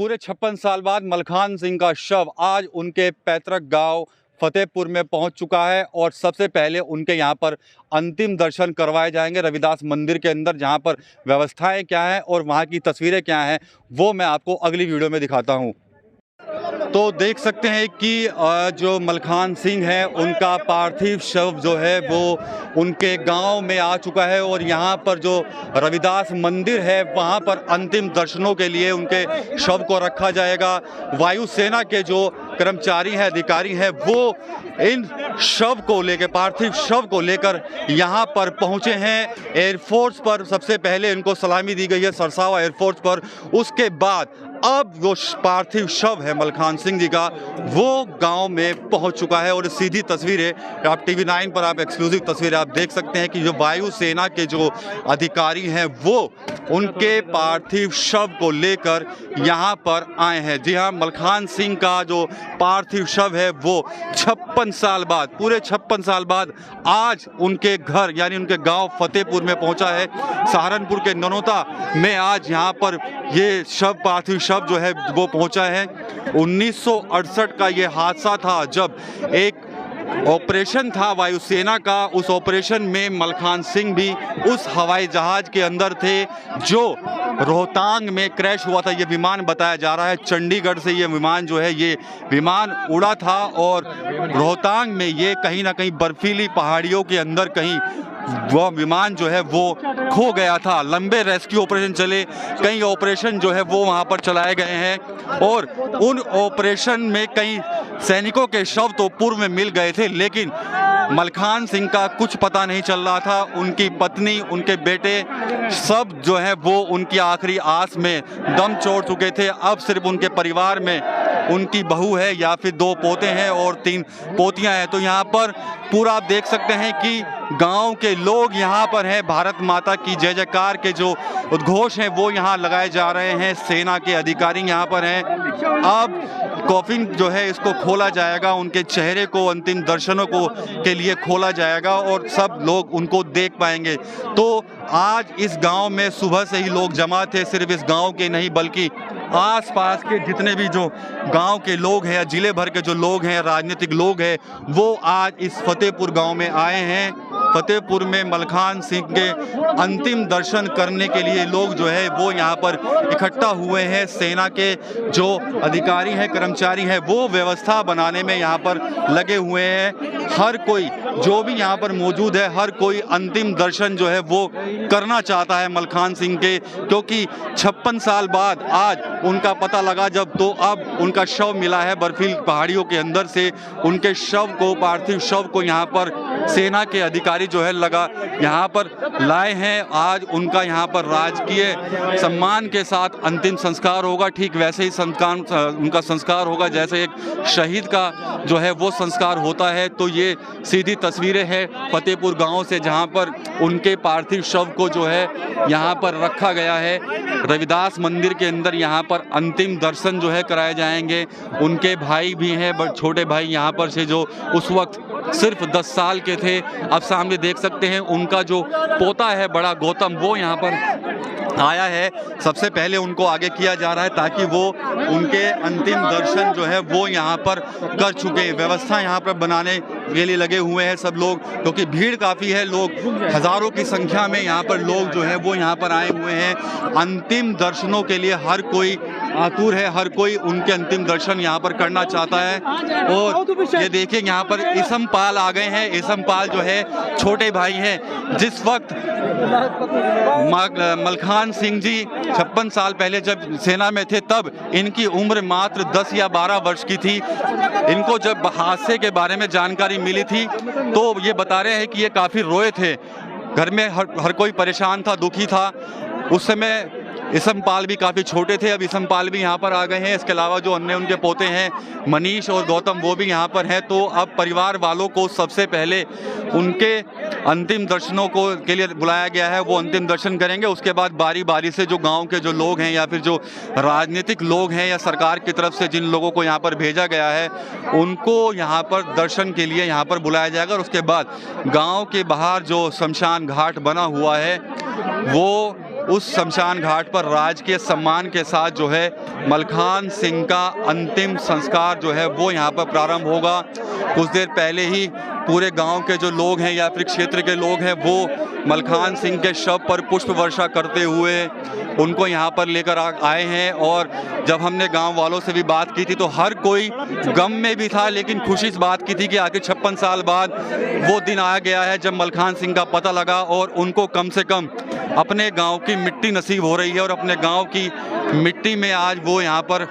पूरे 56 साल बाद मलखान सिंह का शव आज उनके पैतृक गांव फतेहपुर में पहुंच चुका है और सबसे पहले उनके यहां पर अंतिम दर्शन करवाए जाएंगे रविदास मंदिर के अंदर, जहां पर व्यवस्थाएं क्या हैं और वहां की तस्वीरें क्या हैं वो मैं आपको अगली वीडियो में दिखाता हूं। तो देख सकते हैं कि जो मलखान सिंह है उनका पार्थिव शव जो है वो उनके गांव में आ चुका है और यहां पर जो रविदास मंदिर है वहां पर अंतिम दर्शनों के लिए उनके शव को रखा जाएगा। वायुसेना के जो कर्मचारी हैं, अधिकारी हैं, वो इन शव को लेकर, पार्थिव शव को लेकर यहां पर पहुंचे हैं। एयरफोर्स पर सबसे पहले इनको सलामी दी गई है, सरसावा एयरफोर्स पर। उसके बाद अब वो पार्थिव शव है मलखान सिंह जी का, वो गांव में पहुंच चुका है और सीधी तस्वीरें आप टीवी 9 पर आप एक्सक्लूसिव तस्वीरें आप देख सकते हैं कि जो वायुसेना के जो अधिकारी हैं वो उनके पार्थिव शव को लेकर यहां पर आए हैं। जी हां, मलखान सिंह का जो पार्थिव शव है वो 56 साल बाद, पूरे 56 साल बाद आज उनके घर यानी उनके गांव फतेहपुर में पहुंचा है। सहारनपुर के ननौता में आज यहां पर ये शव, पार्थिव शव जो है वो पहुंचा है। 1968 का ये हादसा था जब एक ऑपरेशन था वायुसेना का, उस ऑपरेशन में मलखान सिंह भी उस हवाई जहाज के अंदर थे जो रोहतांग में क्रैश हुआ था। ये विमान बताया जा रहा है चंडीगढ़ से ये विमान जो है ये विमान उड़ा था और रोहतांग में ये कहीं ना कहीं बर्फीली पहाड़ियों के अंदर कहीं वह विमान जो है वो खो गया था। लंबे रेस्क्यू ऑपरेशन चले, कई ऑपरेशन जो है वो वहां पर चलाए गए हैं और उन ऑपरेशन में कई सैनिकों के शव तो पूर्व में मिल गए थे, लेकिन मलखान सिंह का कुछ पता नहीं चल रहा था। उनकी पत्नी, उनके बेटे सब जो है वो उनकी आखिरी आस में दम छोड़ चुके थे। अब सिर्फ उनके परिवार में उनकी बहू है या फिर 2 पोते हैं और 3 पोतियां हैं। तो यहाँ पर पूरा आप देख सकते हैं कि गांव के लोग यहाँ पर हैं, भारत माता की जय जयकार के जो उद्घोष हैं वो यहाँ लगाए जा रहे हैं। सेना के अधिकारी यहाँ पर हैं। अब कॉफिन जो है इसको खोला जाएगा, उनके चेहरे को अंतिम दर्शनों को के लिए खोला जाएगा और सब लोग उनको देख पाएंगे। तो आज इस गांव में सुबह से ही लोग जमा थे, सिर्फ इस गांव के नहीं बल्कि आसपास के जितने भी जो गांव के लोग हैं, जिले भर के जो लोग हैं, राजनीतिक लोग हैं, वो आज इस फतेहपुर गांव में आए हैं। फतेहपुर में मलखान सिंह के अंतिम दर्शन करने के लिए लोग जो है वो यहाँ पर इकट्ठा हुए हैं। सेना के जो अधिकारी हैं, कर्मचारी हैं, वो व्यवस्था बनाने में यहाँ पर लगे हुए हैं। हर कोई जो भी यहाँ पर मौजूद है, हर कोई अंतिम दर्शन जो है वो करना चाहता है मलखान सिंह के, क्योंकि 56 साल बाद आज उनका पता लगा जब, तो अब उनका शव मिला है बर्फीली पहाड़ियों के अंदर से। उनके शव को, पार्थिव शव को यहाँ पर सेना के अधिकारी जो है यहाँ पर लाए हैं। आज उनका यहाँ पर राजकीय सम्मान के साथ अंतिम संस्कार होगा। ठीक वैसे ही उनका संस्कार होगा जैसे एक शहीद का जो है वो संस्कार होता है। तो ये सीधी तस्वीरें हैं फतेहपुर गांव से, जहाँ पर उनके पार्थिव शव को जो है यहाँ पर रखा गया है। रविदास मंदिर के अंदर यहाँ पर अंतिम दर्शन जो है कराए जाएंगे। उनके भाई भी हैं, बड़े छोटे भाई यहाँ पर से जो उस वक्त सिर्फ 10 साल के थे। अब सामने देख सकते हैं उनका जो पोता है बड़ा गौतम, वो यहाँ पर आया है। सबसे पहले उनको आगे किया जा रहा है ताकि वो उनके अंतिम दर्शन जो है वो यहाँ पर कर चुके हैं। व्यवस्था यहाँ पर बनाने के लिए लगे हुए हैं सब लोग, क्योंकि भीड़ काफ़ी है, लोग हज़ारों की संख्या में यहाँ पर लोग जो है वो यहाँ पर आए हुए हैं। अंतिम दर्शनों के लिए हर कोई आतुर है, हर कोई उनके अंतिम दर्शन यहाँ पर करना चाहता है। और ये देखिए यहाँ पर इसम पाल आ गए हैं। इसम पाल जो है छोटे भाई हैं। जिस वक्त मलखान सिंह जी 56 साल पहले जब सेना में थे तब इनकी उम्र मात्र 10 या 12 वर्ष की थी। इनको जब हादसे के बारे में जानकारी मिली थी तो ये बता रहे हैं कि ये काफ़ी रोए थे। घर में हर कोई परेशान था, दुखी था। उस समय इसमपाल भी काफ़ी छोटे थे। अब इसमपाल भी यहाँ पर आ गए हैं। इसके अलावा जो अन्य उनके पोते हैं मनीष और गौतम, वो भी यहाँ पर हैं। तो अब परिवार वालों को सबसे पहले उनके अंतिम दर्शनों को के लिए बुलाया गया है, वो अंतिम दर्शन करेंगे। उसके बाद बारी बारी से जो गांव के जो लोग हैं या फिर जो राजनीतिक लोग हैं या सरकार की तरफ से जिन लोगों को यहाँ पर भेजा गया है उनको यहाँ पर दर्शन के लिए यहाँ पर बुलाया जाएगा। और उसके बाद गाँव के बाहर जो शमशान घाट बना हुआ है वो उस शमशान घाट पर राजकीय सम्मान के साथ जो है मलखान सिंह का अंतिम संस्कार जो है वो यहाँ पर प्रारंभ होगा। कुछ देर पहले ही पूरे गांव के जो लोग हैं या फिर क्षेत्र के लोग हैं वो मलखान सिंह के शव पर पुष्प वर्षा करते हुए उनको यहाँ पर लेकर आए हैं। और जब हमने गांव वालों से भी बात की थी तो हर कोई गम में भी था, लेकिन खुशी इस बात की थी कि आखिर 56 साल बाद वो दिन आ गया है जब मलखान सिंह का पता लगा और उनको कम से कम अपने गांव की मिट्टी नसीब हो रही है और अपने गांव की मिट्टी में आज वो यहाँ पर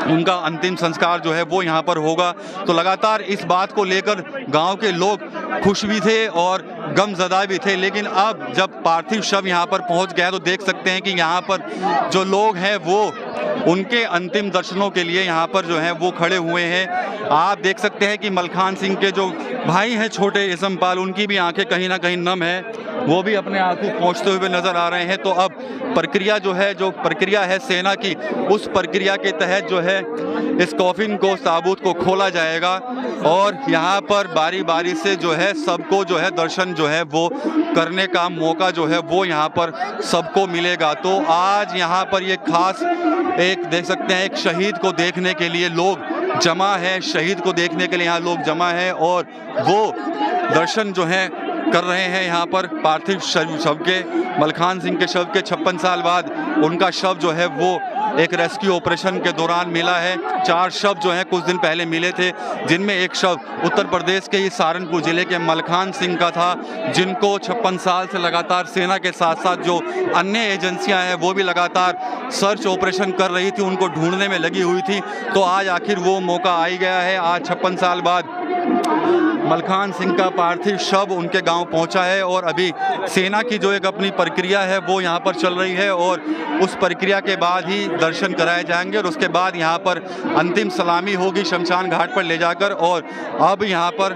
उनका अंतिम संस्कार जो है वो यहाँ पर होगा। तो लगातार इस बात को लेकर गांव के लोग खुश भी थे और गमज़दा भी थे, लेकिन अब जब पार्थिव शव यहाँ पर पहुँच गया तो देख सकते हैं कि यहाँ पर जो लोग हैं वो उनके अंतिम दर्शनों के लिए यहाँ पर जो है वो खड़े हुए हैं। आप देख सकते हैं कि मलखान सिंह के जो भाई हैं छोटे इसमपाल, उनकी भी आंखें कहीं ना कहीं नम है, वो भी अपने आंसू पोंछते हुए नजर आ रहे हैं। तो अब प्रक्रिया जो प्रक्रिया है सेना की, उस प्रक्रिया के तहत जो है इस कॉफिन को, ताबूत को खोला जाएगा और यहाँ पर बारी बारी से जो है सबको जो है दर्शन जो है वो करने का मौका जो है वो यहाँ पर सबको मिलेगा। तो आज यहाँ पर ये खास एक देख सकते हैं, एक शहीद को देखने के लिए लोग जमा है, शहीद को देखने के लिए यहाँ लोग जमा है और वो दर्शन जो है कर रहे हैं यहाँ पर पार्थिव शव के, मलखान सिंह के शव के 56 साल बाद उनका शव जो है वो एक रेस्क्यू ऑपरेशन के दौरान मिला है। 4 शव जो हैं कुछ दिन पहले मिले थे, जिनमें एक शव उत्तर प्रदेश के ही सहारनपुर जिले के मलखान सिंह का था, जिनको 56 साल से लगातार सेना के साथ साथ जो अन्य एजेंसियां हैं वो भी लगातार सर्च ऑपरेशन कर रही थी, उनको ढूंढने में लगी हुई थी। तो आज आखिर वो मौका आ ही गया है। आज 56 साल बाद मलखान सिंह का पार्थिव शव उनके गांव पहुंचा है और अभी सेना की जो एक अपनी प्रक्रिया है वो यहां पर चल रही है और उस प्रक्रिया के बाद ही दर्शन कराए जाएंगे और उसके बाद यहां पर अंतिम सलामी होगी शमशान घाट पर ले जाकर। और अब यहां पर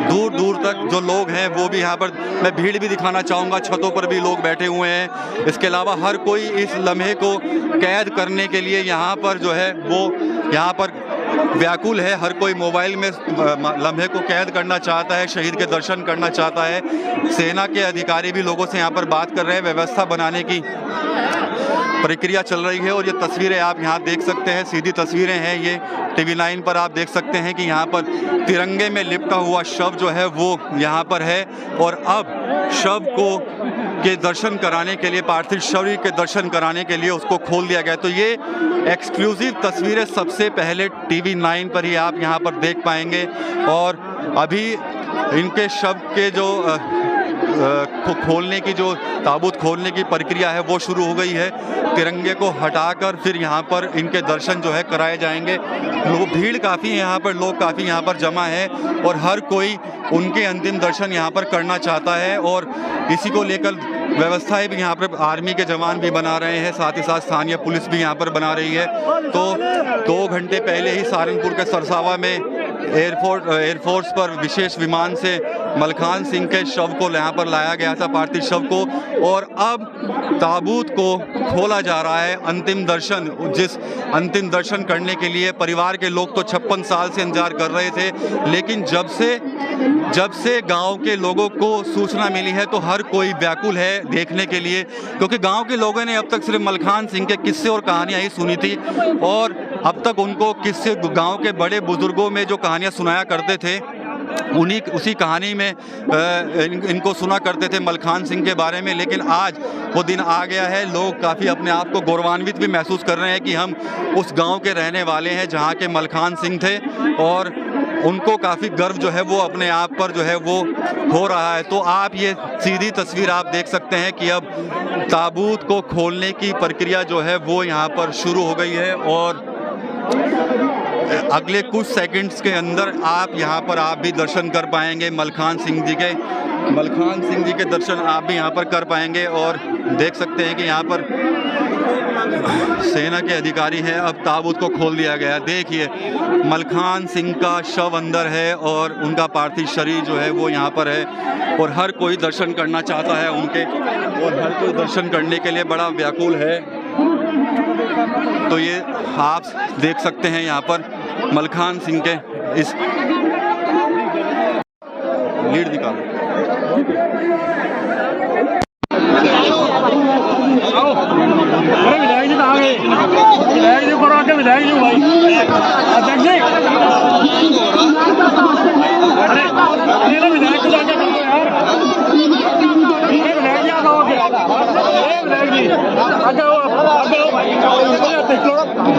दूर दूर तक जो लोग हैं वो भी यहाँ पर, मैं भीड़ भी दिखाना चाहूँगा, छतों पर भी लोग बैठे हुए हैं। इसके अलावा हर कोई इस लम्हे को कैद करने के लिए यहाँ पर जो है वो यहाँ पर व्याकुल है। हर कोई मोबाइल में लम्हे को कैद करना चाहता है, शहीद के दर्शन करना चाहता है। सेना के अधिकारी भी लोगों से यहाँ पर बात कर रहे हैं, व्यवस्था बनाने की प्रक्रिया चल रही है। और ये तस्वीरें आप यहाँ देख सकते हैं, सीधी तस्वीरें हैं ये, TV9 पर आप देख सकते हैं कि यहाँ पर तिरंगे में लिपटा हुआ शव जो है वो यहाँ पर है और अब शव को के दर्शन कराने के लिए, पार्थिव शरीर के दर्शन कराने के लिए उसको खोल दिया गया। तो ये एक्सक्लूसिव तस्वीरें सबसे पहले TV9 पर ही आप यहाँ पर देख पाएंगे। और अभी इनके शव के जो खोलने की, जो ताबूत खोलने की प्रक्रिया है वो शुरू हो गई है। तिरंगे को हटाकर फिर यहाँ पर इनके दर्शन जो है कराए जाएंगे। लोग, भीड़ काफ़ी है यहाँ पर, लोग काफ़ी यहाँ पर जमा है और हर कोई उनके अंतिम दर्शन यहाँ पर करना चाहता है। और इसी को लेकर व्यवस्थाएं भी यहाँ पर आर्मी के जवान भी बना रहे हैं, साथ ही साथ स्थानीय पुलिस भी यहाँ पर बना रही है। तो 2 घंटे पहले ही सहारनपुर के सरसावा में एयरफोर्स पर विशेष विमान से मलखान सिंह के शव को यहाँ पर लाया गया था, पार्थिव शव को, और अब ताबूत को खोला जा रहा है। अंतिम दर्शन करने के लिए परिवार के लोग तो 56 साल से इंतजार कर रहे थे, लेकिन जब से गांव के लोगों को सूचना मिली है तो हर कोई व्याकुल है देखने के लिए, क्योंकि गांव के लोगों ने अब तक सिर्फ मलखान सिंह के किस्से और कहानियां ही सुनी थी और अब तक उनको किस्से गांव के बड़े बुजुर्गों में जो कहानियां सुनाया करते थे उसी कहानी में इनको सुना करते थे मलखान सिंह के बारे में। लेकिन आज वो दिन आ गया है, लोग काफ़ी अपने आप को गौरवान्वित भी महसूस कर रहे हैं कि हम उस गांव के रहने वाले हैं जहां के मलखान सिंह थे, और उनको काफ़ी गर्व जो है वो अपने आप पर जो है वो हो रहा है। तो आप ये सीधी तस्वीर आप देख सकते हैं कि अब ताबूत को खोलने की प्रक्रिया जो है वो यहाँ पर शुरू हो गई है और अगले कुछ सेकंड्स के अंदर आप यहाँ पर आप भी दर्शन कर पाएंगे मलखान सिंह जी के दर्शन आप भी यहाँ पर कर पाएंगे। और देख सकते हैं कि यहाँ पर सेना के अधिकारी हैं। अब ताबूत को खोल दिया गया, देखिए मलखान सिंह का शव अंदर है और उनका पार्थिव शरीर जो है वो यहाँ पर है और हर कोई दर्शन करना चाहता है उनके, और हर कोई दर्शन करने के लिए बड़ा व्याकुल है। तो ये आप देख सकते हैं यहाँ पर मलखान सिंह के इस लीड दिखा विधायक जी भाई अध्यक्ष जी अरे ये विधायक को जाके करो यार विधायक जी आ जाओ विधायक जी आ जाओ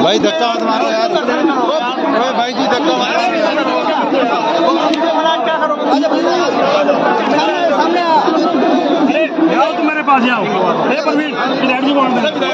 भाई धक्का मत मारो यार, ओए भाई जी धक्का मारो। अरे जाओ तुम मेरे पास जाओ